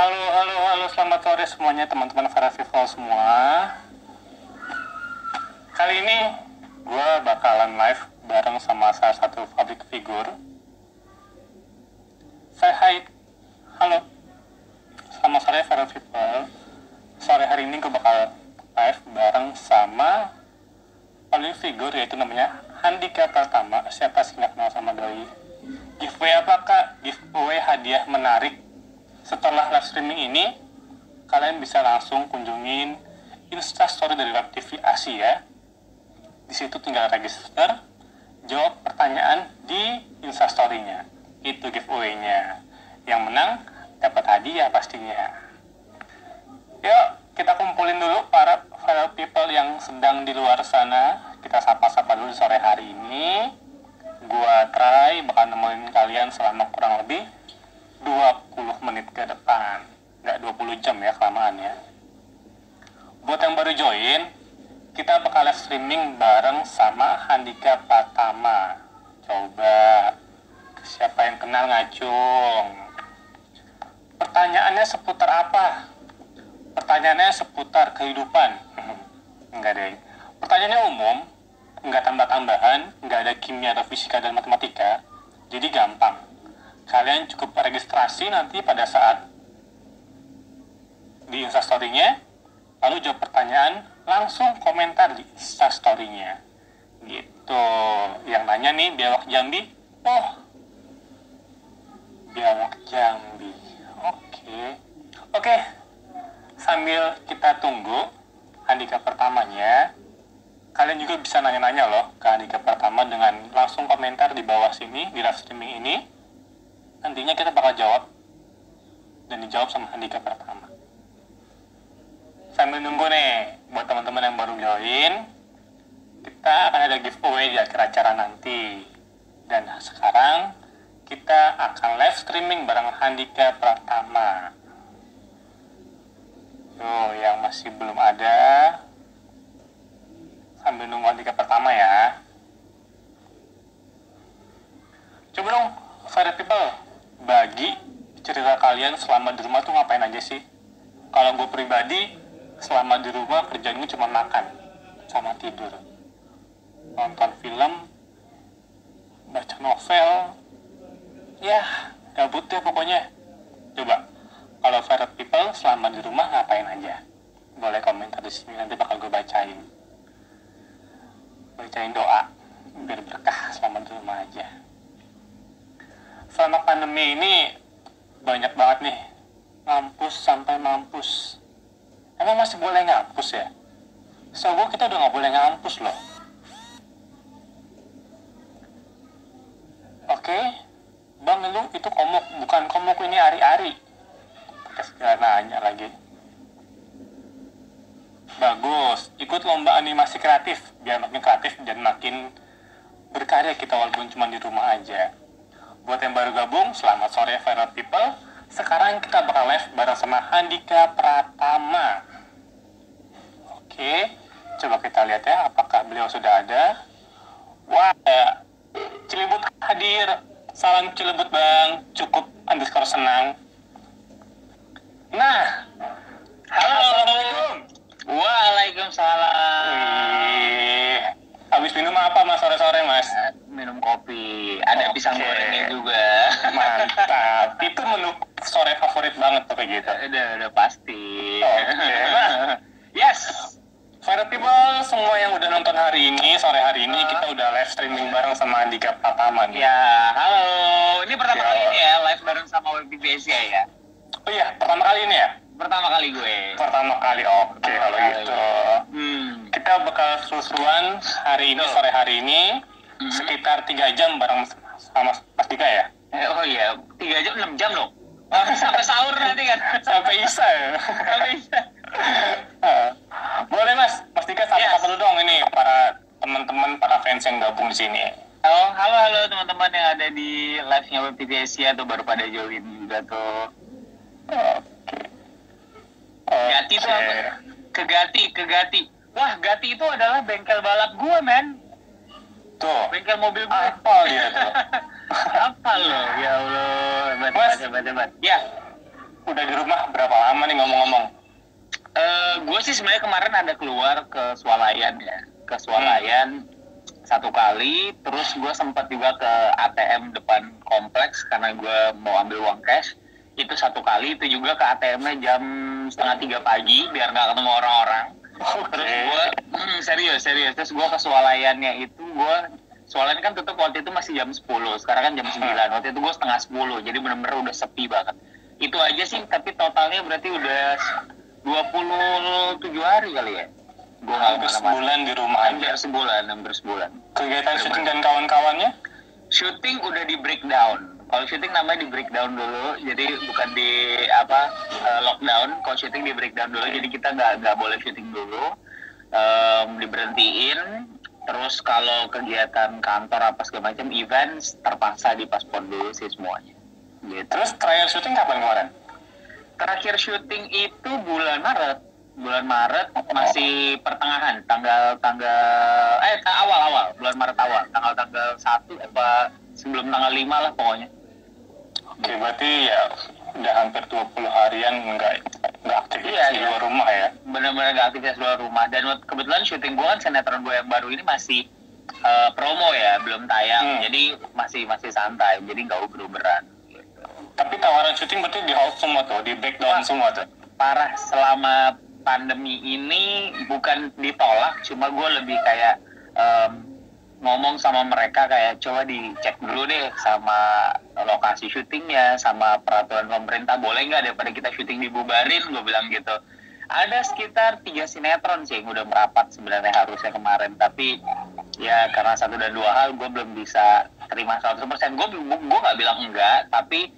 Halo, selamat sore semuanya teman-teman Festival semua. Kali ini gue bakalan live bareng sama salah satu public figure. Say hi, halo. Selamat sore Festival. Sore hari ini gue bakal live bareng sama public figure, yaitu namanya Handika Pratama. Siapa sih nggak kenal sama doi? Giveaway apa kak? Giveaway hadiah menarik. Setelah live streaming ini, kalian bisa langsung kunjungin Instastory dari Web TV Asia. Di situ tinggal register, jawab pertanyaan di Instastory-nya. Itu giveaway-nya. Yang menang dapat hadiah pastinya. Yuk, kita kumpulin dulu para fellow people yang sedang di luar sana. Kita sapa-sapa dulu sore hari ini. Gua try bakal nemenin kalian selama kurang lebih 20 menit ke depan. Nggak 20 jam ya kelamaan ya. Buat yang baru join, kita bakal live streaming bareng sama Handika Pratama. Coba siapa yang kenal ngacung. Pertanyaannya seputar apa? Pertanyaannya seputar kehidupan. Enggak deh. Pertanyaannya umum, enggak tambah-tambahan, enggak ada kimia atau fisika dan matematika. Jadi gampang. Kalian cukup registrasi nanti pada saat di Instastory-nya, lalu jawab pertanyaan, langsung komentar di Instastory-nya. Gitu. Yang nanya nih, Biawak Jambi. Oh, Biawak Jambi. Oke. Sambil kita tunggu Handika Pertamanya, kalian juga bisa nanya-nanya loh ke Handika Pertama dengan langsung komentar di bawah sini, di live streaming ini. Nantinya kita bakal jawab dan dijawab sama Handika Pertama. Sambil nunggu nih, buat teman-teman yang baru join, kita akan ada giveaway di akhir acara nanti. Dan sekarang kita akan live streaming bareng Handika Pratama. Tuh, yang masih belum ada, sambil nunggu Handika Pertama ya. Coba dong, Fire People, bagi cerita kalian selama di rumah tuh ngapain aja sih? Kalau gue pribadi, selama di rumah kerjanya cuma makan sama tidur, nonton film, baca novel, ya gabut deh pokoknya. Coba kalau Fire People selama di rumah ngapain aja? Boleh komentar di sini, nanti bakal gue bacain doa biar berkah selama di rumah aja. Selama pandemi ini banyak banget nih ngampus sampai mampus. Emang masih boleh ngampus ya? Setahu kita udah nggak boleh ngampus loh. Oke, bang lu itu komuk, bukan komuk, ini ari-ari. Pakai segala nanya lagi. Bagus, ikut lomba animasi kreatif biar makin kreatif dan makin berkarya kita walaupun cuma di rumah aja. Buat yang baru gabung, selamat sore Viral People. Sekarang kita bakal live bareng sama Handika Pratama. Oke, coba kita lihat ya apakah beliau sudah ada. Wah, Cilebut hadir. Salam Cilebut bang, cukup _ senang. Nah, halo, assalamualaikum. Waalaikumsalam. Wih, habis minum apa mas sore-sore mas? Minum kopi, ada pisang gorengnya juga. Mantap, itu menu sore favorit banget tuh kayak gitu. Udah pasti. Nah, Yes. Fire People semua yang udah nonton hari ini, sore hari ini kita udah live streaming bareng sama Handika Pratama nih. Ya, halo. Ini pertama kali ini ya live bareng sama Web TV Asia ya. Oh iya, pertama kali ini ya? Pertama kali gue. Pertama kali, oke kalau gitu. Kita bakal seru-seruan hari ini, sore hari ini, sekitar 3 jam bareng sama Mas Dika ya? Oh iya, 3 jam, 6 jam loh. Sampai sahur nanti kan. Sampai Isa ya? Sampai Isa. Boleh mas Dika sapa dulu dong ini para teman-teman, para fans yang gabung di sini. Halo teman-teman yang ada di live-nya Web TV Asia tuh baru pada join juga tuh. Gati tuh apa? Ke Gati. Wah, Gati itu adalah bengkel balap gue, men. Tuh. Bengkel mobil gue. Apa dia tuh? Apa lo? Ya Allah, hebat. Mas. Ya. udah di rumah berapa lama nih ngomong-ngomong? Gue sih sebenarnya kemarin ada keluar ke Swalayan ya, ke Swalayan satu kali, terus gue sempat juga ke ATM depan kompleks karena gue mau ambil uang cash. Itu satu kali, itu juga ke ATM-nya jam 2:30 pagi biar nggak ketemu orang-orang. Terus gue serius, terus gue ke Swalayannya itu Swalayan kan tutup waktu itu masih jam 10, sekarang kan jam 9. Waktu itu gue 9:30, jadi bener-bener udah sepi banget. Itu aja sih, tapi totalnya berarti udah 27 hari kali ya. Gue hampir sebulan di rumah aja. Hampir sebulan. Kegiatan syuting dan kawan-kawannya? Syuting udah di breakdown. Kalau syuting namanya di breakdown dulu, jadi bukan di lockdown. Kalau syuting di breakdown dulu, jadi kita nggak boleh syuting dulu, diberhentiin. Terus kalau kegiatan kantor apa segala macam events terpaksa dipaspon dulu sih semuanya. Gitu. Terus terakhir syuting kapan kemarin? Terakhir syuting itu bulan Maret masih pertengahan, awal bulan Maret awal, tanggal 1 apa sebelum tanggal 5 lah pokoknya. Oke, berarti ya udah hampir 20 harian nggak aktivitas di luar rumah ya? Benar-benar nggak aktivitas luar rumah. Dan kebetulan syuting gue kan sinetron gue yang baru ini masih promo ya, belum tayang, jadi masih santai, jadi nggak uber-uberan. Gitu. Tapi tawaran syuting berarti di hold semua tuh, di breakdown semua tuh? Parah, selama pandemi ini bukan ditolak, cuma gue lebih kayak ngomong sama mereka kayak coba dicek dulu deh sama lokasi syutingnya, sama peraturan pemerintah, boleh nggak daripada kita syuting dibubarin, gue bilang gitu. Ada sekitar 3 sinetron sih yang udah merapat sebenarnya harusnya kemarin, tapi ya karena 1 dan 2 hal gue belum bisa terima 100%. Gue nggak bilang enggak, tapi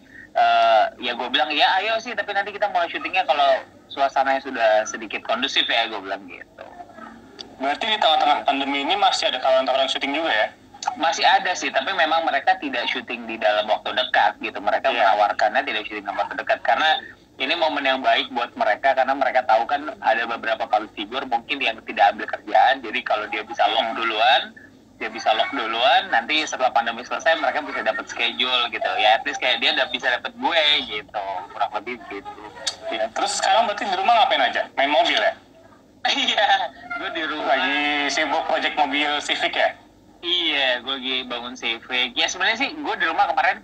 ya gue bilang ya ayo sih, tapi nanti kita mulai syutingnya kalau suasananya sudah sedikit kondusif ya, gue bilang gitu. Berarti di tengah-tengah pandemi ini masih ada tawaran syuting juga ya? Masih ada sih, tapi memang mereka tidak syuting di dalam waktu dekat gitu. Mereka menawarkannya tidak syuting dalam waktu dekat karena ini momen yang baik buat mereka, karena mereka tahu kan ada beberapa public figure mungkin yang tidak ambil kerjaan. Jadi kalau dia bisa lock duluan, nanti setelah pandemi selesai mereka bisa dapat schedule gitu. Ya at least kayak dia udah bisa dapat gue gitu, kurang lebih gitu. Ya, terus sekarang berarti di rumah ngapain aja? Main mobil ya? Iya, gue di rumah lagi sibuk project mobil Civic ya? Iya, gue lagi bangun Civic. Ya sebenarnya sih gue di rumah kemarin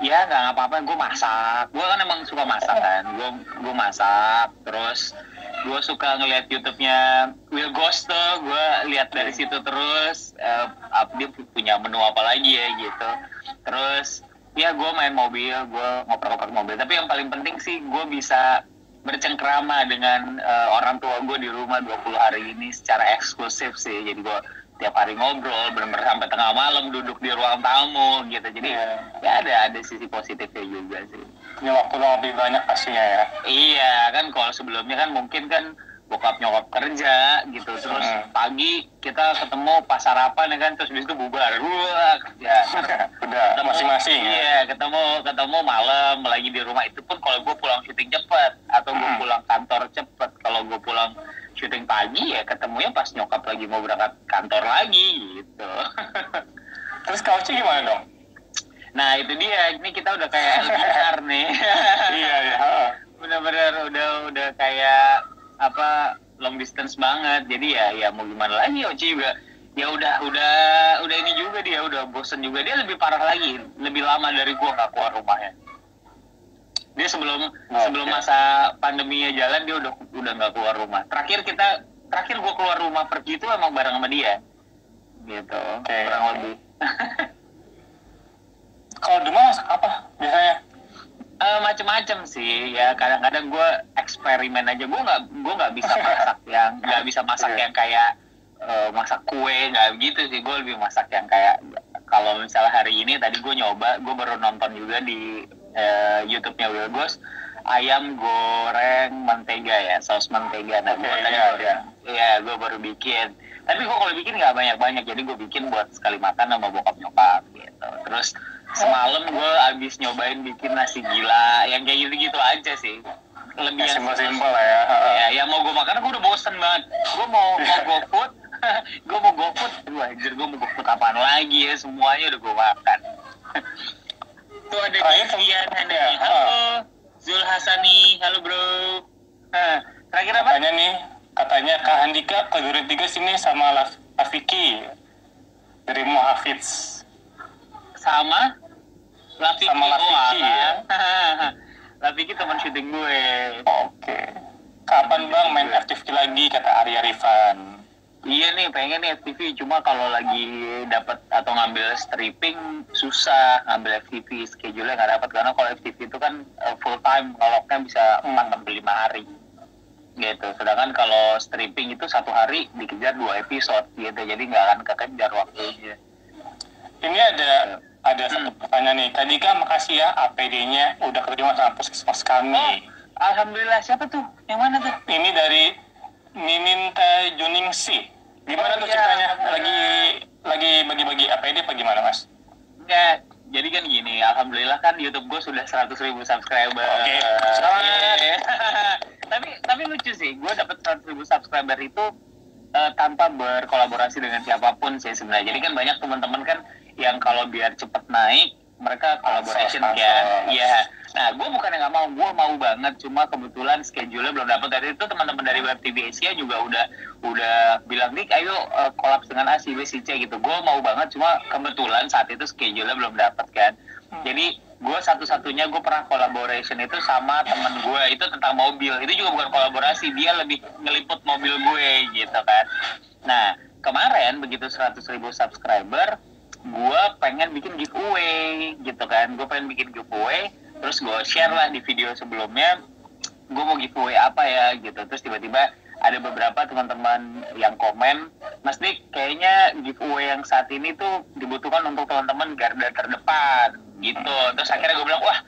ya nggak ngapa-ngapain, gue masak. Gue kan emang suka masak kan. Gue masak, terus gue suka ngeliat YouTube-nya Will Ghosto. Gue lihat dari situ terus dia punya menu apa lagi ya gitu. Terus ya gue main mobil, gue ngoper-ngoper mobil. Tapi yang paling penting sih gue bisa bercengkrama dengan orang tua gue di rumah 20 hari ini secara eksklusif sih. Jadi gue tiap hari ngobrol, benar-benar sampai tengah malam duduk di ruang tamu gitu. Jadi ya ada sisi positifnya juga sih. Punya waktu lebih banyak pastinya ya? Iya, kan kalau sebelumnya kan mungkin kan bokap nyokap kerja gitu, terus pagi kita ketemu pas sarapan ya kan, terus habis itu bubar, kerja. Udah masing-masing ya? Iya, ketemu malam lagi di rumah. Itu pun kalau gue pulang syuting cepet atau gue pulang kantor cepet. Kalau gue pulang syuting pagi ya ketemunya pas nyokap lagi mau berangkat kantor lagi gitu. Terus Kauci gimana dong? Nah itu dia, ini kita udah kayak LDR nih. Iya. Bener-bener udah kayak long distance banget. Jadi ya mau gimana lagi, Oci juga ya udah ini juga, dia udah bosen juga. Dia lebih parah lagi, lebih lama dari gua nggak keluar rumahnya. Dia sebelum masa pandeminya jalan dia udah nggak keluar rumah. Terakhir gua keluar rumah pergi itu emang bareng sama dia gitu. Kurang lebih. Kalau di rumah masak apa biasanya? Macem-macem sih ya, kadang-kadang gue eksperimen aja. Gue nggak bisa masak yang kayak masak kue, nggak gitu sih. Gue lebih masak yang kayak kalau misalnya hari ini tadi gue baru nonton juga di YouTube-nya Will Ghost, ayam goreng mentega ya, saus mentega. Nah gue baru bikin. Tapi gue kalau bikin nggak banyak-banyak, jadi gue bikin buat sekali makan sama bokap nyokap gitu. Terus semalam gue abis nyobain bikin nasi gila, yang kayak gitu-gitu aja sih. Lebih yang simpel ya. Ya mau gue makan, gue udah bosen banget. Gue mau GoFood, gue mau GoFood apaan lagi ya, semuanya udah gue makan. Tuh ada Dian, halo. Zul Hasani, halo bro. Terakhir apa? Katanya Kak Handika ke Duren 3 sini sama Lafiki dari Muhafidz. Sama Lafiki. Sama Lafiki ya. Lafiki teman syuting gue. Oke. Kapan bang main FTV lagi, kata Arya Rifan. Iya nih, pengen nih FTV, cuma kalau lagi dapat atau ngambil stripping susah ngambil FTV, schedule-nya nggak dapat karena kalau FTV itu kan full time, ngeloknya bisa 4-5 hari gitu. Sedangkan kalau stripping itu 1 hari dikejar 2 episode gitu, jadi nggak akan kekejar waktunya. Ini ada satu pertanyaan nih. Tadi kan makasih ya APD-nya udah kerjasama sama puskesmas kami. Alhamdulillah, siapa tuh? Yang mana tuh? Ini dari Nininta Juningsi. Gimana tuh ceritanya? Lagi bagi-bagi APD apa gimana, Mas? Enggak, jadi kan gini, alhamdulillah kan YouTube gue sudah 100.000 subscriber. Oke, selamat. Tapi lucu sih, gue dapat 100.000 subscriber itu tanpa berkolaborasi dengan siapapun sih sebenarnya. Jadi kan banyak teman-teman kan yang kalau biar cepet naik, mereka collaboration kan. Iya. Nah, gue bukan yang nggak mau, gue mau banget. Cuma kebetulan schedule-nya belum dapat. Dari itu teman-teman dari Web TV Asia juga udah bilang, Dik, ayo collab dengan A, si B, si C gitu. Gue mau banget, cuma kebetulan saat itu schedule-nya belum dapat kan. Jadi gue satu-satunya gue pernah collaboration itu sama temen gue, itu tentang mobil. Itu juga bukan kolaborasi, dia lebih ngeliput mobil gue gitu kan. Nah, kemarin begitu 100.000 subscriber, gue pengen bikin giveaway gitu kan. Gue pengen bikin giveaway, terus gue share lah di video sebelumnya, gue mau giveaway apa ya gitu. Terus tiba-tiba ada beberapa teman-teman yang komen, Mas Dik, kayaknya giveaway yang saat ini tuh dibutuhkan untuk teman-teman garda terdepan gitu. Terus akhirnya gue bilang, wah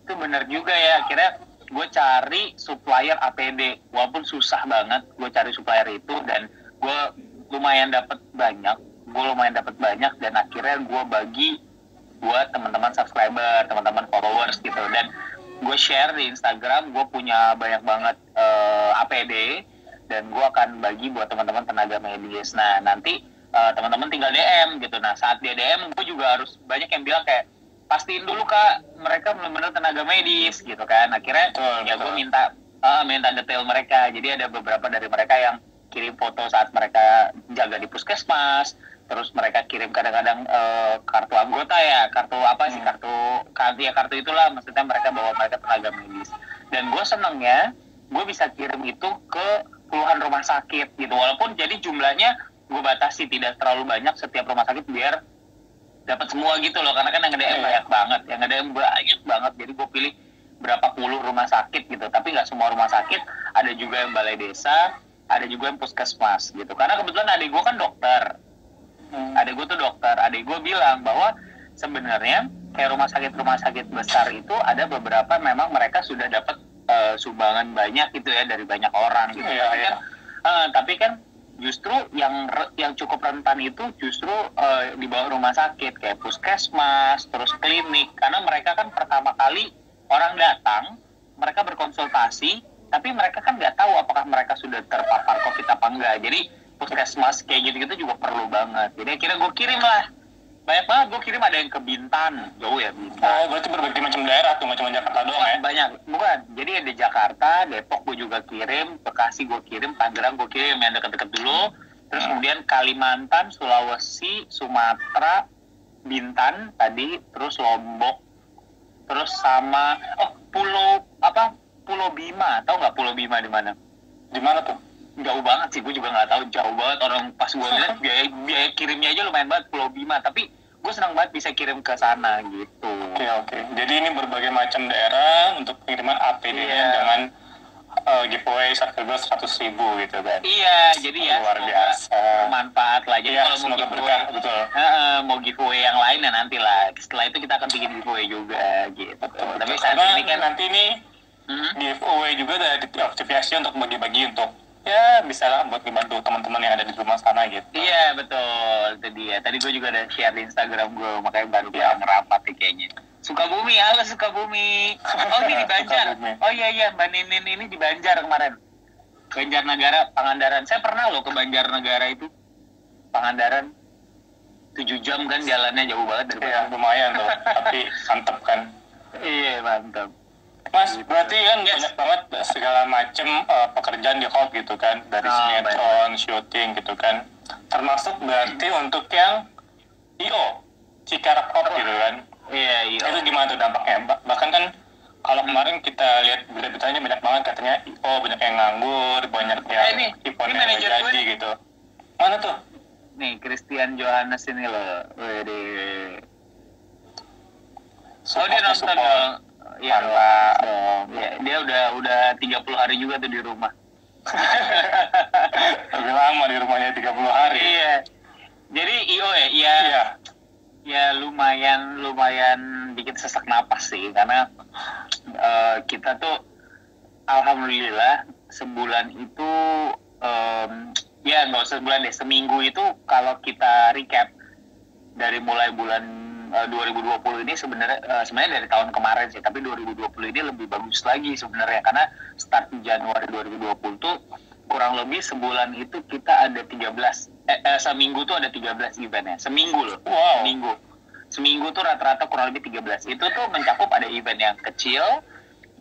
itu bener juga ya. Akhirnya gue cari supplier APD, walaupun susah banget gue cari supplier itu, dan gue lumayan dapat banyak dan akhirnya gue bagi buat teman-teman subscriber, teman-teman followers gitu. Dan gue share di Instagram, gue punya banyak banget APD, dan gue akan bagi buat teman-teman tenaga medis. Nah, nanti teman-teman tinggal DM gitu. Nah, saat dia DM, gue juga harus banyak yang bilang kayak, pastiin dulu Kak, mereka benar-benar tenaga medis gitu kan. Akhirnya gue minta detail mereka. Jadi ada beberapa dari mereka yang kirim foto saat mereka jaga di puskesmas, terus mereka kirim kadang-kadang kartu anggota ya, kartu apa sih, kartu itulah, maksudnya mereka bawa mereka tenaga medis. Dan gue senengnya gue bisa kirim itu ke puluhan rumah sakit gitu, walaupun jadi jumlahnya gue batasi tidak terlalu banyak setiap rumah sakit biar dapat semua gitu loh, karena kan yang nge-DM banyak banget, jadi gue pilih berapa puluh rumah sakit gitu. Tapi nggak semua rumah sakit, ada juga yang balai desa, ada juga yang puskesmas gitu, karena kebetulan adik gue kan dokter. Adik gue bilang bahwa sebenarnya kayak rumah sakit besar itu ada beberapa memang mereka sudah dapat sumbangan banyak gitu ya dari banyak orang gitu. Tapi kan justru yang cukup rentan itu justru di bawah rumah sakit kayak puskesmas, terus klinik, karena mereka kan pertama kali orang datang, mereka berkonsultasi, tapi mereka kan nggak tahu apakah mereka sudah terpapar COVID apa enggak. Jadi puskesmas kayak gitu-gitu juga perlu banget. Jadi akhirnya gue kirim lah, banyak banget gue kirim. Ada yang ke Bintan, jauh ya Bintan. Oh, berarti berbagai macam daerah tuh, macam Jakarta doang ya? Banyak, bukan. Jadi ada Jakarta, Depok gue juga kirim, Bekasi gue kirim, Tangerang gue kirim yang deket-deket dulu. Terus kemudian Kalimantan, Sulawesi, Sumatera, Bintan tadi, terus Lombok, terus sama Pulau Bima. Tahu nggak Pulau Bima di mana? Di mana tuh? Jauh banget sih, gue juga nggak tahu, jauh banget. Orang pas gue lihat biaya kirimnya aja lumayan banget Pulau Bima, tapi gue senang banget bisa kirim ke sana gitu. Oke. Jadi ini berbagai macam daerah untuk pengiriman APD-nya dengan giveaway subscriber 100.000 gitu kan? Iya, jadi ya luar biasa, bermanfaat lah. Jadi kalau mau giveaway, betul. Mau giveaway yang lain ya nanti lah. Setelah itu kita akan bikin giveaway juga gitu. Betul. Tapi saat ini kan nanti ini giveaway juga ada aktivasi untuk bagi-bagi untuk ya bisa lah buat dibantu teman-teman yang ada di rumah sana gitu. Iya betul, itu dia. Tadi gue juga ada share di Instagram gue, makanya baru ngerapat nih kayaknya. Sukabumi, halo Sukabumi. Oh ini di Banjar. Oh iya Mbak Ninin ini di Banjar kemarin. Banjarnegara, Pangandaran. Saya pernah loh ke Banjarnegara itu. Pangandaran 7 jam kan jalannya, jauh banget dari Iya, lumayan tuh, tapi mantep kan. Iya mantap. Mas, berarti kan banyak banget segala macam pekerjaan di Holt gitu kan, dari sinetron, syuting gitu kan, termasuk berarti untuk yang IO, Cikarang Holt gitu kan. Iya, IO. Itu gimana tuh dampaknya? Bahkan kan kalau kemarin kita lihat berita-beritanya banyak banget katanya IO banyak yang nganggur, banyak yang iPhone-nya nggak jadi gitu. Mana tuh? Nih, Christian Johannes ini loh. Oh, dia nonton dong. Iya, dong. Ya, dia udah 30 hari juga tuh di rumah. Lebih lama di rumahnya 30 hari. Iya. Jadi IO ya, iya. Ya lumayan bikin sesak napas sih, karena kita tuh alhamdulillah sebulan itu ya nggak usah sebulan deh, seminggu itu kalau kita recap dari mulai bulan 2020 ini sebenarnya dari tahun kemarin sih, tapi 2020 ini lebih bagus lagi sebenarnya, karena start Januari 2020 tuh kurang lebih sebulan itu kita ada 13 seminggu tuh ada 13 event ya, seminggu loh. Wow. Seminggu tuh rata-rata kurang lebih 13. Itu tuh mencakup ada event yang kecil,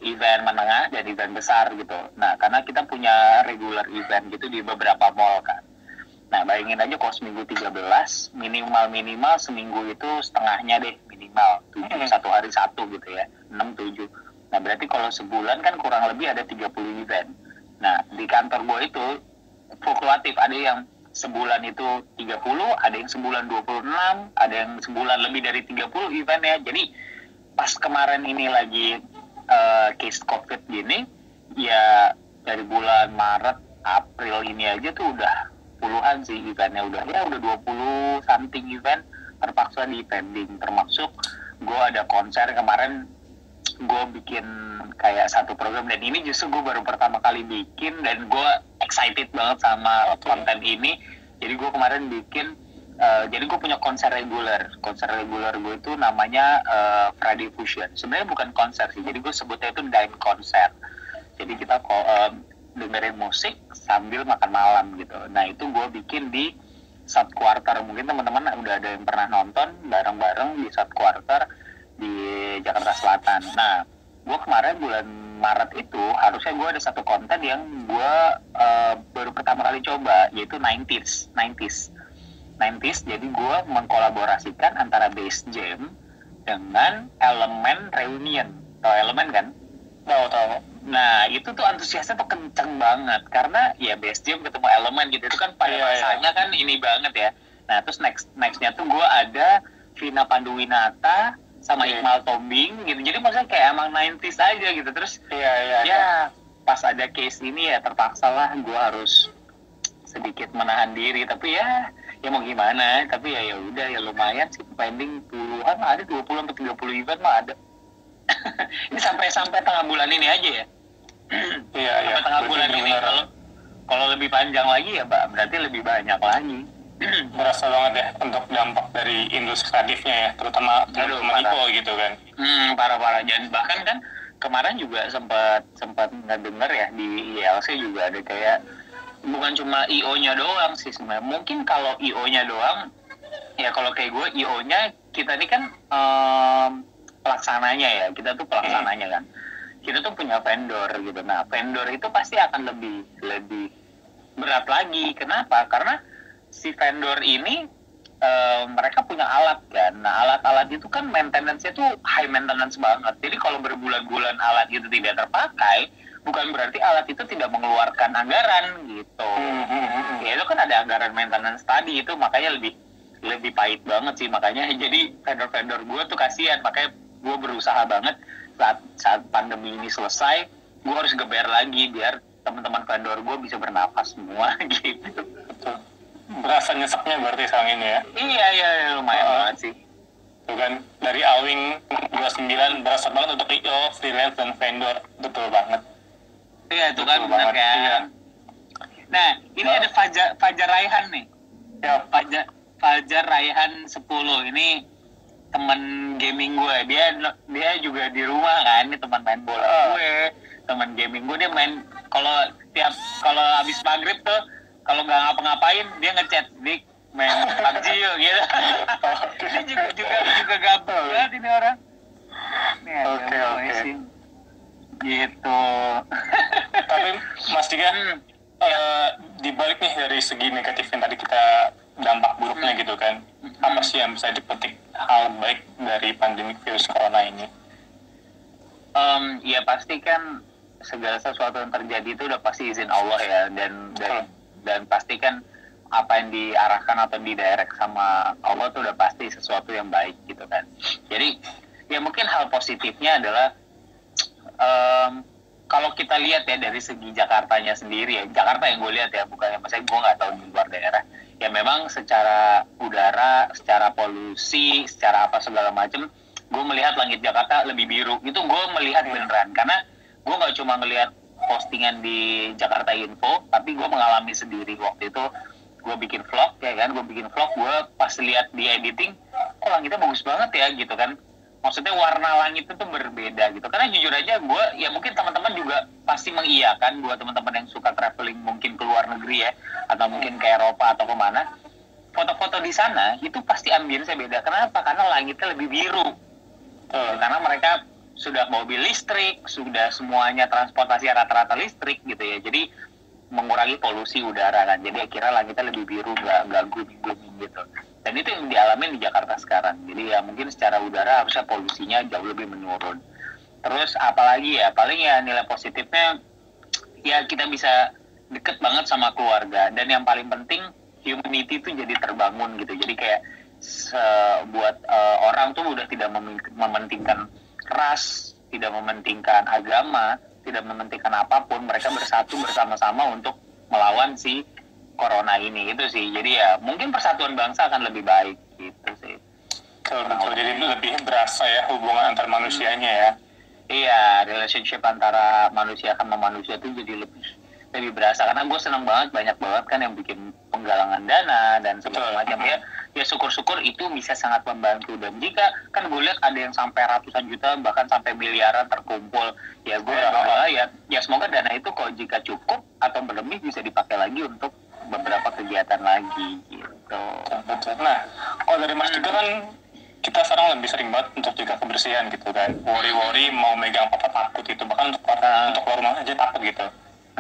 event menengah, dan event besar gitu. Nah, karena kita punya regular event gitu di beberapa mall kan. Nah, bayangin aja kalau seminggu 13, minimal seminggu itu setengahnya deh, minimal. 7, satu hari satu gitu ya, 6, 7. Nah, berarti kalau sebulan kan kurang lebih ada 30 event. Nah, di kantor gue itu fluktuatif, ada yang sebulan itu 30, ada yang sebulan 26, ada yang sebulan lebih dari 30 event ya. Jadi, pas kemarin ini lagi case COVID gini, ya dari bulan Maret, April ini aja tuh udah puluhan sih eventnya, udah 20 something event terpaksa di pending, termasuk gue ada konser kemarin, gue bikin kayak satu program, dan ini justru gue baru pertama kali bikin dan gue excited banget sama konten ini. Jadi gue kemarin bikin jadi gue punya konser reguler gue itu namanya Friday Fusion. Sebenarnya bukan konser sih, jadi gue sebutnya itu dine konser. Jadi kita dengerin musik sambil makan malam gitu. Nah, itu gue bikin di South Quarter. Mungkin teman-teman udah ada yang pernah nonton bareng-bareng di South Quarter di Jakarta Selatan. Nah, gue kemarin bulan Maret itu harusnya gue ada satu konten yang gue baru pertama kali coba, yaitu 90s. Jadi gue mengkolaborasikan antara Bass Jam dengan Elemen Reunion. Tahu Elemen kan? Tahu. Nah, itu tuh antusiasnya tuh kenceng banget, karena ya Bass Jam ketemu Elemen gitu, itu kan pada masanya kan ini banget ya. Nah, terus nextnya tuh gue ada Vina Panduwinata sama Iqmal Tombing gitu, jadi maksudnya kayak emang 90s aja gitu. Terus ya pas ada case ini ya terpaksa lah gue harus sedikit menahan diri, tapi ya mau gimana, tapi ya udah ya lumayan sih, pending puluhan, ada 20 sampai 30 event mah ada. Ini sampai tengah bulan ini aja ya. Sampai tengah bulan ini. Kalau lebih panjang lagi ya, Mbak, berarti lebih banyak lagi. Berasa banget ya untuk dampak dari industri kreatifnya ya, terutama IPO gitu kan. Parah. Dan bahkan kan kemarin juga sempat ngedenger ya di ILC juga ada kayak, bukan cuma IO-nya doang sih sebenarnya. Mungkin kalau IO-nya doang, ya kalau kayak gue IO-nya, kita ini kan pelaksananya ya, kita tuh pelaksananya kan. Kita tuh punya vendor gitu. Nah, vendor itu pasti akan lebih berat lagi. Kenapa? Karena si vendor ini mereka punya alat kan. Nah, alat-alat itu kan maintenance-nya tuh high maintenance banget. Jadi kalau berbulan-bulan alat itu tidak terpakai, bukan berarti alat itu tidak mengeluarkan anggaran gitu. Ya itu kan ada anggaran maintenance tadi, itu makanya lebih pahit banget sih. Makanya jadi vendor-vendor gue tuh kasihan, makanya gue berusaha banget saat pandemi ini selesai, gue harus geber lagi biar teman-teman vendor gue bisa bernafas semua gitu. Betul. Berasa nyeseknya berarti sekarang ini ya? Iya, lumayan banget sih. Tuh kan, dari Awing 29 berasa banget untuk IO, freelance, dan vendor. Betul banget. Iya, itu kan benar kan. Iya. Nah, ini ada Fajar Raihan nih. Ya, Fajar Raihan 10. Ini teman gaming gue. Dia juga di rumah kan, ini teman main bola gue. Teman gaming gue, dia main kalau habis maghrib tuh, kalau nggak ngapa-ngapain dia ngechat Dik main PUBG yuk gitu. Ini juga gabung banget ini orang. Oke. gitu. Tapi Mas Dika, di balik nih dari segi negatif yang tadi kita dampak buruknya gitu kan, apa sih yang bisa dipetik hal baik dari pandemi virus corona ini? Ya pasti kan segala sesuatu yang terjadi itu udah pasti izin Allah ya, dan pasti kan apa yang diarahkan atau didirect sama Allah tuh udah pasti sesuatu yang baik gitu kan. Jadi ya mungkin hal positifnya adalah kalau kita lihat ya dari segi Jakartanya sendiri ya, Jakarta yang gue lihat ya, bukannya maksudnya gue nggak tahu di luar daerah, ya memang secara udara, secara polusi, secara apa segala macam, gue melihat langit Jakarta lebih biru. Itu gue melihat beneran, karena gue nggak cuma melihat postingan di Jakarta Info, tapi gue mengalami sendiri. Waktu itu gue bikin vlog ya kan, gue pas lihat di editing, kok langitnya bagus banget ya gitu kan. Maksudnya warna langit itu tuh berbeda gitu. Karena jujur aja gue, ya mungkin teman-teman juga pasti mengiyakan, buat teman-teman yang suka traveling mungkin ke luar negeri ya, atau mungkin ke Eropa atau kemana, foto-foto di sana itu pasti ambience beda. Kenapa? Karena langitnya lebih biru. Karena mereka sudah mobil listrik, sudah semuanya transportasi rata-rata listrik gitu ya. Jadi mengurangi polusi udara kan. Jadi akhirnya langitnya lebih biru, nggak gloomy gitu. Dan itu yang dialami di Jakarta sekarang. Jadi ya mungkin secara udara harusnya polusinya jauh lebih menurun. Terus apalagi ya, paling ya nilai positifnya ya kita bisa deket banget sama keluarga. Dan yang paling penting humanity itu jadi terbangun gitu. Jadi kayak buat orang tuh udah tidak mementingkan ras, tidak mementingkan agama, tidak mementingkan apapun. Mereka bersatu bersama-sama untuk melawan si corona ini gitu sih. Jadi ya mungkin persatuan bangsa akan lebih baik gitu sih. Betul. Jadi lebih berasa ya hubungan antar manusianya ya. Iya, relationship antara manusia sama manusia itu jadi lebih berasa. Karena gue seneng banget, banyak banget kan yang bikin penggalangan dana dan segala macam ya. Ya syukur-syukur itu bisa sangat membantu. Dan jika kan gue lihat ada yang sampai ratusan juta bahkan sampai miliaran terkumpul, ya gue berdoa ya semoga dana itu kalau jika cukup atau berlebih bisa dipakai lagi untuk beberapa kegiatan lagi gitu. Betul. Nah, kalau dari Mas juga kan kita sekarang lebih sering banget untuk jaga kebersihan gitu kan. Worry mau megang apa takut itu, bahkan untuk keluar rumah aja takut gitu.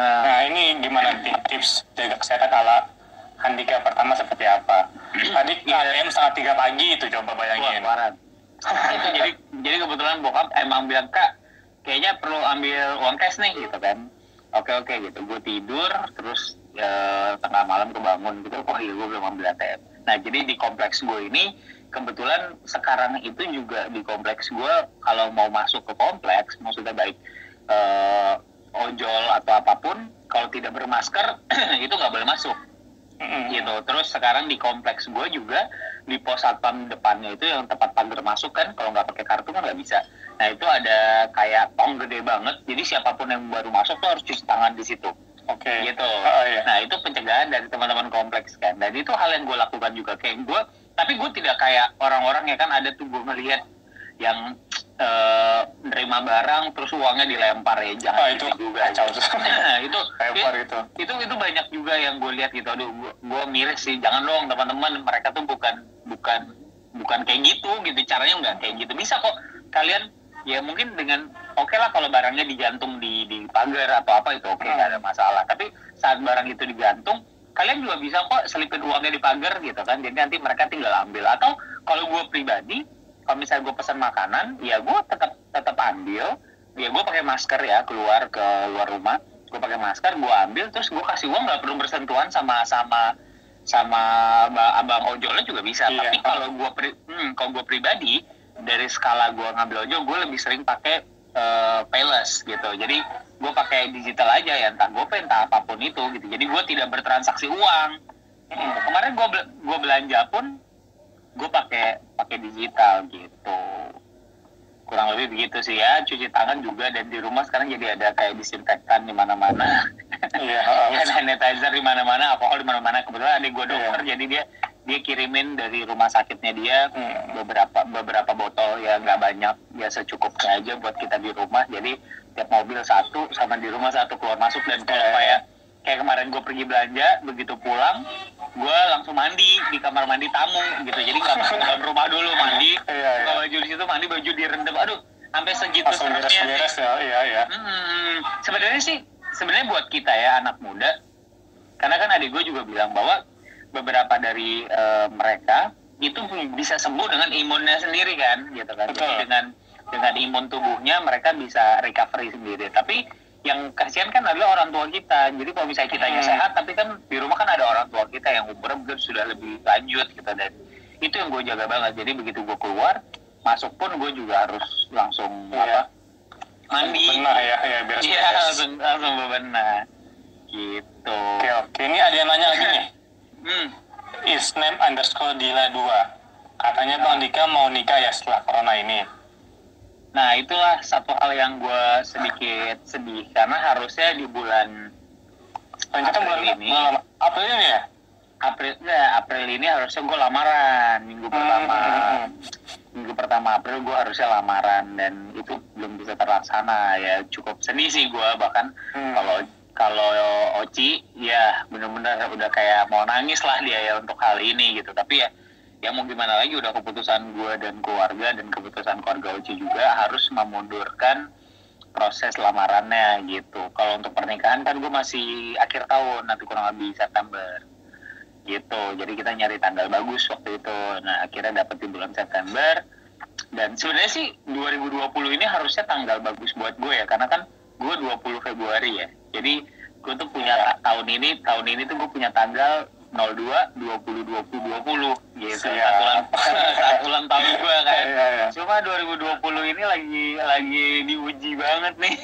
Nah ini gimana tips jaga kesehatan ala Handika pertama seperti apa? Tadi KM setengah 3 pagi itu coba bayangin. Itu jadi kebetulan bokap emang bilang, Kak kayaknya perlu ambil uang cash nih gitu kan. Oke gitu, gue tidur terus tengah malam kebangun gitu, oh iya gue belum ambil ATM. Nah jadi di kompleks gue ini kebetulan sekarang itu juga di kompleks gue kalau mau masuk ke kompleks, maksudnya baik ojol atau apapun, kalau tidak bermasker itu nggak boleh masuk gitu. Terus sekarang di kompleks gue juga di pos satpam depannya itu yang tempat pagar masuk kan, kalau nggak pakai kartu kan nggak bisa. Nah itu ada kayak tong gede banget, jadi siapapun yang baru masuk tuh harus cuci tangan di situ. Gitu. Iya. Nah itu pencegahan dari teman-teman kompleks kan. Dan itu hal yang gue lakukan juga kayak gue. Tapi gue tidak kayak orang-orang ya kan, ada tuh gue ngeliat yang nerima barang terus uangnya dilempar ya, jangan itu gitu juga. Itu banyak juga yang gue lihat gitu. Aduh, gue miris sih. Jangan dong teman-teman, mereka tuh bukan kayak gitu caranya nggak kayak gitu. Bisa kok kalian ya mungkin dengan oke lah kalau barangnya digantung di pagar atau apa itu oke, nggak ada masalah. Tapi saat barang itu digantung, kalian juga bisa kok selipin uangnya di pagar gitu kan. Jadi nanti mereka tinggal ambil. Atau kalau gue pribadi, kalau misalnya gue pesan makanan, ya gue tetap ambil. Ya gue pakai masker ya, keluar ke luar rumah, gue pakai masker, gue ambil, terus gue kasih uang, nggak perlu bersentuhan sama abang ojolnya juga bisa. Iya. Tapi kalau gue pribadi, dari skala gue ngambil ojol, gue lebih sering pakai payless gitu. Jadi gue pakai digital aja ya, entah GoPay entah apapun itu gitu. Jadi gue tidak bertransaksi uang. Kemarin gue belanja pun gue pakai digital gitu. Kurang lebih begitu sih ya. Cuci tangan juga, dan di rumah sekarang jadi ada kayak disinfektan di mana-mana. Hand sanitizer di mana-mana, alkohol di mana-mana. Kebetulan adik gue dokter, jadi dia kirimin dari rumah sakitnya dia beberapa botol ya, nggak banyak ya, secukupnya aja buat kita di rumah. Jadi tiap mobil satu, sama di rumah satu, keluar masuk. Dan kalau kayak kemarin gue pergi belanja, begitu pulang gue langsung mandi di kamar mandi tamu gitu. Jadi nggak masuk dalam rumah dulu, mandi buka baju di situ, mandi baju direndam. Aduh, sampai segitu langsung seremnya. beres-beres ya, iya. Sebenarnya buat kita ya anak muda, karena kan adik gue juga bilang bahwa beberapa dari mereka itu bisa sembuh dengan imunnya sendiri kan, gitu kan. Betul. Jadi dengan imun tubuhnya mereka bisa recovery sendiri. Tapi yang kasihan kan adalah orang tua kita. Jadi kalau misalnya kitanya sehat, tapi kan di rumah kan ada orang tua kita yang umurnya sudah lebih lanjut gitu, dan itu yang gue jaga banget. Jadi begitu gue keluar, masuk pun gue juga harus langsung mandi. Benar ya, beres-beres. Iya, langsung bebenah. Gitu. Oke. Ini ada yang nanya lagi nih. Isname_Dila2. Katanya Bang Dika mau nikah ya setelah corona ini. Nah, itulah satu hal yang gue sedikit sedih, karena harusnya di bulan April ini ya? April ini harusnya gue lamaran minggu pertama April gue harusnya lamaran, dan itu belum bisa terlaksana. Ya cukup sedih sih gue, bahkan kalau Oci ya benar-benar udah kayak mau nangis lah dia ya untuk hal ini gitu. Tapi ya mau gimana lagi, udah keputusan gue dan keluarga, dan keputusan keluarga Oci juga harus memundurkan proses lamarannya gitu. Kalau untuk pernikahan kan gue masih akhir tahun, nanti kurang lebih September gitu. Jadi kita nyari tanggal bagus waktu itu. Nah akhirnya dapet di bulan September, dan sebenarnya sih 2020 ini harusnya tanggal bagus buat gue ya, karena kan gue 20 Februari ya. Jadi gue tuh punya tahun ini tuh gue punya tanggal 02 20 20 20 gitu. Saat ulang tahun gue kan. Cuma 2020 ini lagi diuji banget nih.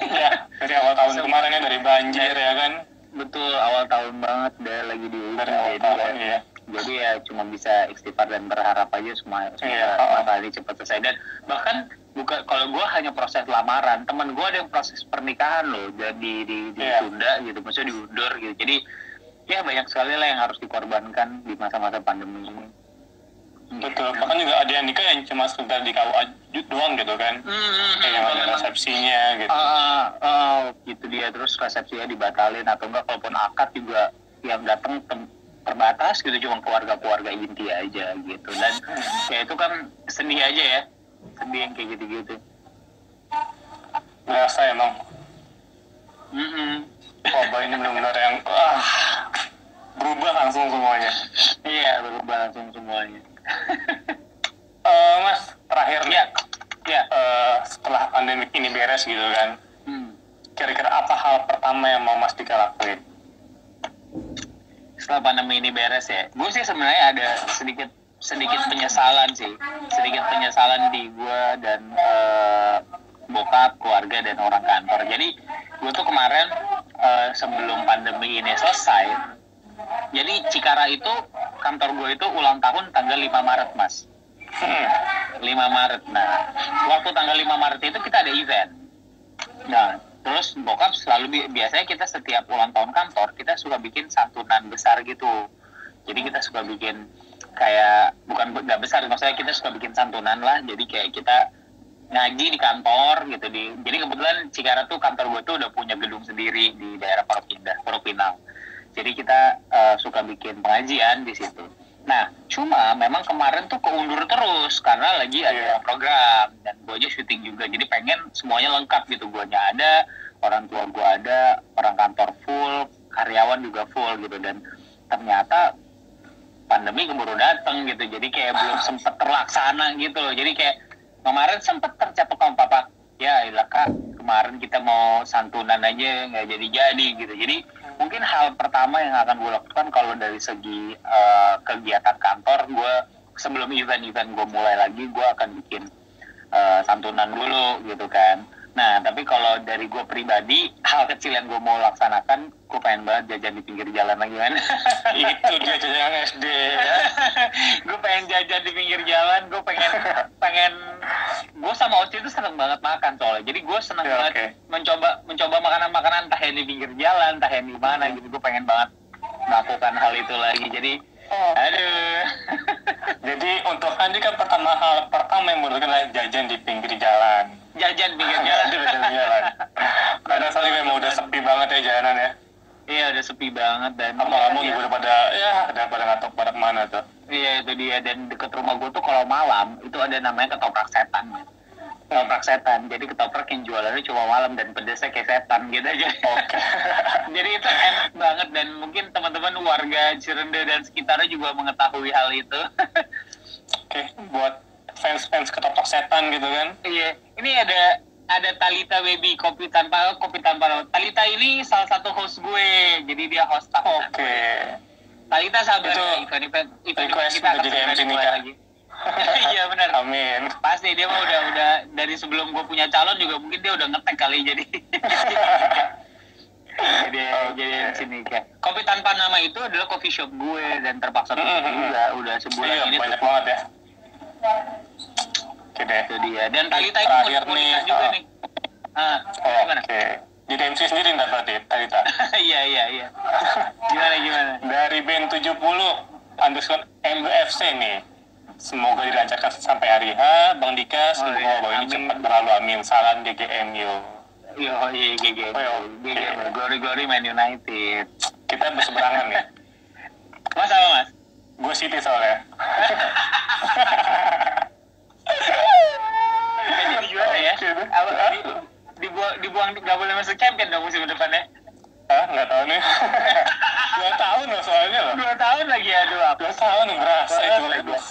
Dari awal tahun kemarin ya, dari banjir ya kan. Betul, awal tahun banget deh lagi diuji. Jadi ya cuma bisa istighfar dan berharap aja semua kali cepat selesai. Dan bahkan kalau gue hanya proses lamaran, teman gue ada yang proses pernikahan loh, jadi ditunda gitu, maksudnya diundur gitu. Jadi ya banyak sekali lah yang harus dikorbankan di masa-masa pandemi ini. Betul, bahkan juga ada yang nikah yang cuma sekedar di KUA doang gitu kan. Yang ada resepsinya gitu. Gitu dia, terus resepsinya dibatalin, atau enggak kalaupun akad juga yang datang terbatas gitu, cuma keluarga inti aja gitu. Dan ya itu kan sedih aja ya, sedih yang kayak gitu-gitu. Berasa emang. Wabah ini benar-benar yang berubah langsung semuanya. Iya, berubah langsung semuanya. Mas, terakhir nih. Ya. Setelah pandemi ini beres gitu kan. Kira-kira apa hal pertama yang mau Mas Dika lakuin? Setelah pandemi ini beres ya, gue sih sebenarnya ada sedikit penyesalan sih, di gue dan bokap, keluarga, dan orang kantor. Jadi gue tuh kemarin sebelum pandemi ini selesai, jadi Cikara itu kantor gue itu ulang tahun tanggal 5 Maret mas. 5 Maret. Nah waktu tanggal 5 Maret itu kita ada event. Nah terus bokap selalu biasanya kita setiap ulang tahun kantor kita suka bikin santunan besar gitu. Jadi kita suka bikin kayak, bukan nggak besar, maksudnya kita suka bikin santunan lah. Jadi kayak kita ngaji di kantor gitu. Jadi kebetulan Cikara tuh kantor gue tuh udah punya gedung sendiri di daerah Purwok Pinang. Jadi kita suka bikin pengajian di situ. Nah, cuma memang kemarin tuh keundur terus karena lagi ada program, dan gue aja syuting juga. Jadi pengen semuanya lengkap gitu. Guanya ada, orang tua gue ada, orang kantor full, karyawan juga full gitu. Dan ternyata pandemi keburu datang gitu. Jadi kayak belum sempet terlaksana gitu loh. Jadi kayak kemarin sempet tercapai sama papa, ya ilah kak, kemarin kita mau santunan aja nggak jadi gitu. Jadi mungkin hal pertama yang akan gue lakukan kalau dari segi kegiatan kantor, gue sebelum event-event gue mulai lagi, gue akan bikin santunan dulu gitu kan. Nah tapi kalau dari gue pribadi, hal kecil yang gue mau laksanakan, gue pengen banget jajan di pinggir jalan lagi kan. Itu dia jajan SD ya. Gue pengen jajan di pinggir jalan, gue pengen gue sama Oci itu seneng banget makan soalnya. Jadi gue seneng banget mencoba makanan-makanan, entah yang di pinggir jalan, entah yang di mana gitu. Gue pengen banget melakukan hal itu lagi. Jadi aduh. Jadi untuk Andi kan hal pertama yang menurutkan adalah jajan di pinggir jalan. Jajan pinggir jalan. Karena soalnya memang udah sepi banget ya jalanan ya. Iya udah sepi banget, dan abang-abang juga udah pada ngatok pada kemana tuh. Iya itu dia. Dan deket rumah gue tuh kalau malam itu ada namanya ketoprak setan. ketoprak setan. Jadi ketoprak yang jualannya cuma malam dan pedasnya kayak setan gitu aja. Oke. Jadi itu enak banget dan mungkin teman-teman warga Cirende dan sekitarnya juga mengetahui hal itu. Oke, buat fans-fans ketoprak setan gitu kan. Iya, ini ada Talita Baby kopi tanpa. Talita ini salah satu host gue, jadi dia host tahunan. Oke. Talita sabar Itu ya, event request kita akan jadi segera MC dimulai nikah. lagi. Iya benar. Amin. Pasti dia mah udah dari sebelum gue punya calon juga mungkin dia udah ngetek kali jadi. jadi MC nikah. Kopi tanpa nama itu adalah coffee shop gue dan terpaksa tutup juga udah sebulan Iya, ini banyak tutup. banget ya. Oke deh. Itu dia. Dan Talita ini Terakhir mau nih, nikah juga nih. Gimana? Oke. Jadi MC sendiri nggak berarti, Talita? Iya. Gimana? Dari band 70 underscore MUFC nih. Semoga dilancarkan sampai hari H. Bang Dika, semoga iya. wabah ini Amin. cepat berlalu. Amin. Salam GGMU. Iya, GG. Oke. Glory Man United. Kita berseberangan nih. Mas apa mas? Gue City soalnya. Jadi juara ya? Apa, dibuang nggak boleh masuk champion dong musim depannya? Hah? Nggak tahu nih. 2 tahun loh soalnya loh. 2 tahun lagi aduh apa? 2 tahun berasa itu. Aduh.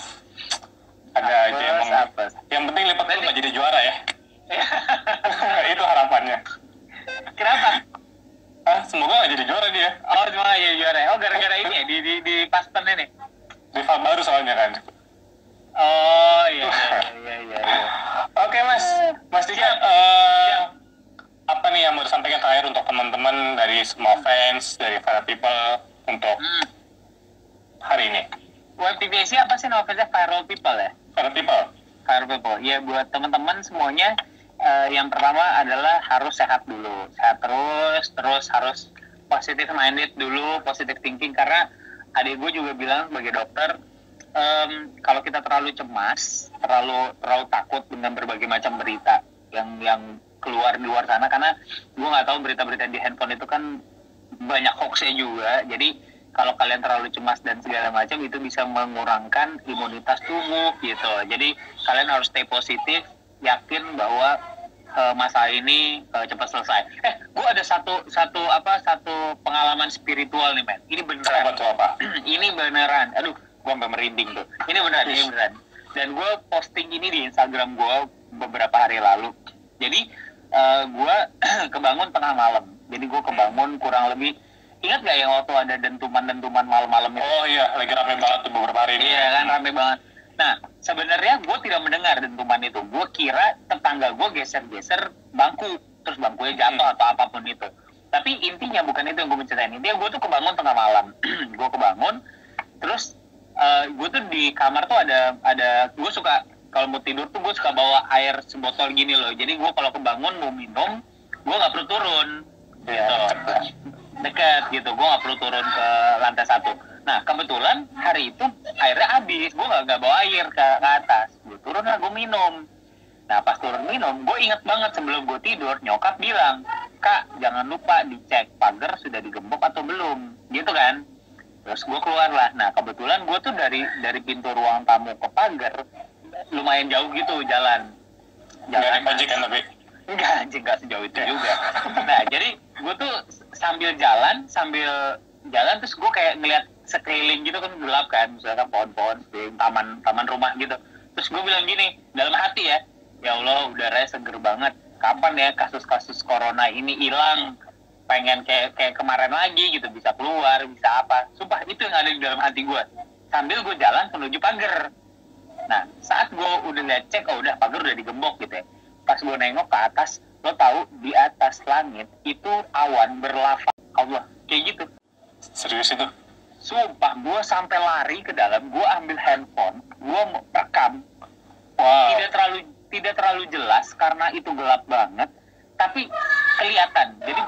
Ada aja emang. Apa? Yang penting Liverpool nggak jadi juara ya. Itu harapannya. Kenapa? Semoga nggak jadi juara dia. Oh cuma aja juara. Oh gara-gara ini ya di Paston ini. Rival baru soalnya kan. Oh iya. Oke Mas Dika, apa nih yang mau disampaikan terakhir untuk teman-teman dari semua fans, dari para people untuk hari ini? Web TVC apa sih namanya? Viral People ya? Para people. Viral People. Ya buat teman-teman semuanya, yang pertama adalah harus sehat dulu. Sehat terus harus positive minded dulu, positive thinking. Karena adik gue juga bilang sebagai dokter, kalau kita terlalu cemas, terlalu takut dengan berbagai macam berita yang keluar di luar sana, karena gue nggak tahu berita-berita di handphone itu kan banyak hoaxnya juga. Jadi kalau kalian terlalu cemas dan segala macam itu bisa mengurangkan imunitas tubuh gitu. Jadi kalian harus stay positif, yakin bahwa masalah ini cepat selesai. Gue ada satu pengalaman spiritual nih men. Ini beneran. Apa? Ini beneran. Aduh, gue sampai merinding tuh. Ini beneran. Dan gue posting ini di Instagram gue beberapa hari lalu. Jadi gue kebangun tengah malam. Jadi gue kebangun kurang lebih. Ingat gak yang waktu ada dentuman malam-malam itu? Oh iya, lagi rame banget tuh beberapa hari ini. Iya kan, rame banget. Nah, sebenarnya gue tidak mendengar dentuman itu. Gue kira tetangga gue geser-geser bangku, terus bangkunya jatuh atau apapun itu. Tapi intinya bukan itu yang gue menceritain. Intinya gue tuh kebangun tengah malam. Gue kebangun, terus gue tuh di kamar tuh ada gue suka kalau mau tidur tuh gue suka bawa air sebotol gini loh. Jadi gue kalau kebangun mau minum, gue nggak perlu turun. Gitu. Dekat gitu, gue nggak perlu turun ke lantai 1. Nah kebetulan hari itu airnya habis, gue nggak bawa air ke atas, gue turun lah, gue minum. Nah pas turun minum, gue inget banget sebelum gue tidur nyokap bilang, Kak jangan lupa dicek pagar sudah digembok atau belum, gitu kan. Terus gue keluar lah. Nah kebetulan gue tuh dari pintu ruang tamu ke pagar lumayan jauh gitu jalan. Dari Panji kan tapi. Enggak sejauh itu juga. Nah jadi gue tuh sambil jalan terus gue kayak ngeliat sekeliling gitu kan gelap kan, misalkan pohon-pohon di taman rumah gitu. Terus gue bilang gini dalam hati ya Allah udaranya seger banget, kapan ya kasus-kasus corona ini hilang, pengen kayak kemarin lagi gitu, bisa keluar, bisa apa. Sumpah itu yang ada di dalam hati gue sambil gue jalan menuju pagar. Nah saat gue udah lihat cek, udah pagar udah digembok gitu ya. Pas gue nengok ke atas, lo tahu di atas langit itu awan berlava Allah kayak gitu. Serius itu? Sumpah, gue sampai lari ke dalam, gue ambil handphone, gue rekam. Wow. Tidak terlalu jelas karena itu gelap banget, tapi kelihatan. Jadi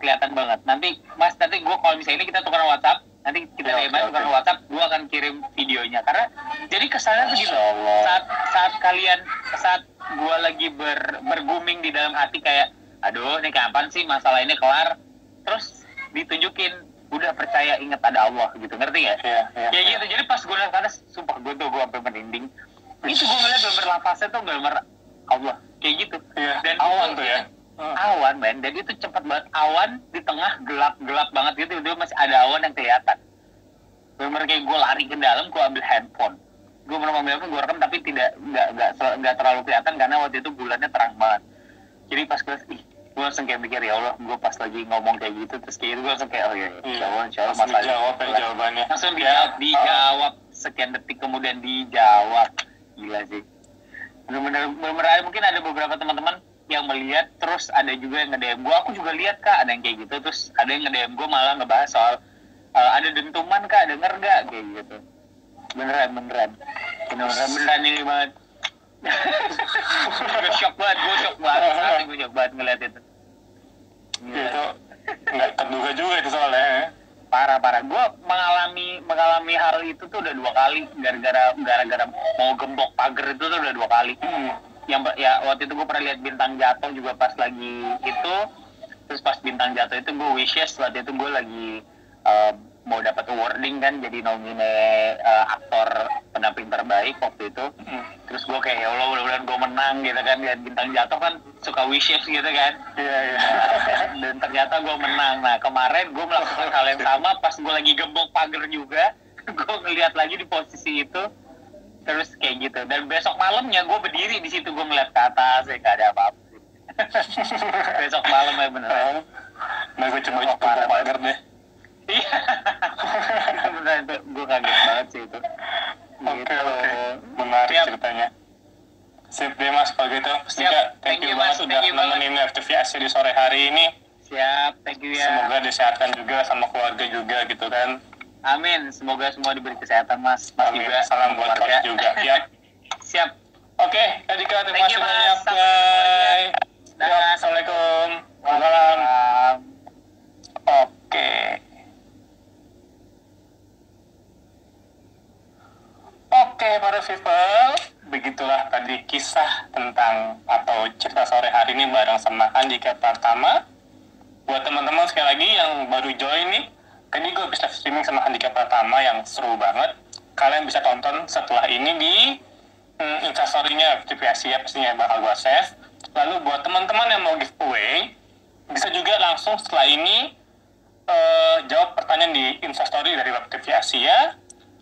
kelihatan banget. Nanti gue kalau misalnya ini kita tukeran WhatsApp, nanti kita tukeran WhatsApp, gue akan kirim videonya. Karena jadi kesannya tuh gitu. Saat gue lagi berguming di dalam hati kayak, aduh ini kapan sih masalah ini kelar, terus ditunjukin udah percaya, ingat ada Allah gitu, ngerti gak? Iya. Kayak gitu. Jadi pas gue lihat ke atas, sumpah gue sampai merinding. Itu gue ngeliat bener-bener lapasnya tuh bener-bener Allah kayak gitu. Iya, Dan awan itu- tuh ya. awan men, dan itu cepat banget, awan di tengah gelap banget gitu, itu masih ada awan yang kelihatan. Bener kayak gue lari ke dalam, gue ambil handphone, gue bener ambil handphone, gue rekam, tapi nggak terlalu kelihatan karena waktu itu bulannya terang banget. Jadi pas gue langsung kayak mikir, ya Allah, gue pas lagi ngomong kayak gitu, terus kayak gitu gue langsung kayak, oh iya, insya Allah Langsung dijawab ya jawabannya. langsung Ya, dijawab, sekian detik kemudian dijawab. Gila sih, bener-bener mungkin ada beberapa teman-teman yang melihat, terus ada juga yang nge-DM gue, aku juga lihat kak, ada yang kayak gitu, terus ada yang nge-DM gue malah ngebahas soal ada dentuman kak, denger gak, kayak gitu. Beneran ini banget. Gue shock banget asli gue shock banget ngeliat itu. Ya, itu nggak terduga juga itu soalnya ya. Parah gue mengalami hal itu tuh udah 2 kali, gara-gara mau gembok pagar itu tuh udah 2 kali. Yang ya waktu itu gue pernah lihat bintang jatuh juga pas lagi itu, terus pas bintang jatuh itu gue wishes, waktu itu gue lagi mau dapat awarding kan, jadi nomine aktor pendamping terbaik waktu itu. Terus gue kayak, ya Allah, mudah-mudahan gue menang gitu kan, lihat bintang jatuh kan suka wishes gitu kan. Iya. Dan ternyata gue menang. Nah kemarin gue melakukan hal yang sama pas gue lagi gembok pagar juga. Gue ngeliat lagi di posisi itu, terus kayak gitu. Dan besok malamnya gue berdiri di situ, gue ngeliat ke atas, ya gak ada apa-apa. Besok malam ya beneran. Nah gue coba gembok pagar deh. Iya. Itu beneran, itu gue kaget banget sih itu. Oke. Menarik ceritanya. Sip deh mas kalau gitu. Siap. Thank you banget sudah nemenin aktivitas di sore hari ini. Siap, thank you ya. Semoga disehatkan juga sama keluarga juga gitu kan. Amin, semoga semua diberi kesehatan mas. Amin. Juga. Salam buat keluarga juga. Ya. Siap. Oke, Kadika, terima Thank kasih you, Mas. banyak. Sampai Bye. Dah. Ya, Assalamualaikum. Waalaikumsalam. Oke. Oke, para people, begitulah tadi kisah tentang atau cerita sore hari ini bareng sama Andika Pratama. Buat teman-teman sekali lagi yang baru join nih, tadi gue bisa streaming sama Andika Pratama yang seru banget. Kalian bisa tonton setelah ini di Instastory-nya TV Asia, pastinya bakal gue save. Lalu buat teman-teman yang mau giveaway, bisa juga langsung setelah ini jawab pertanyaan di Instastory dari Web TV Asia,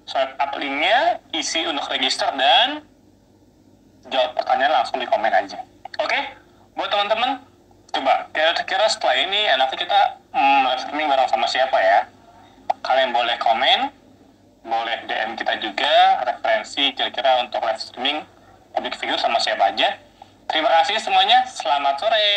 swipe up linknya, isi untuk register, dan jawab pertanyaan langsung di komen aja. Oke? Buat teman-teman, coba kira-kira setelah ini enaknya kita live streaming bareng sama siapa ya? Kalian boleh komen, boleh DM kita juga referensi kira-kira untuk live streaming public figure sama siapa aja. Terima kasih semuanya, selamat sore.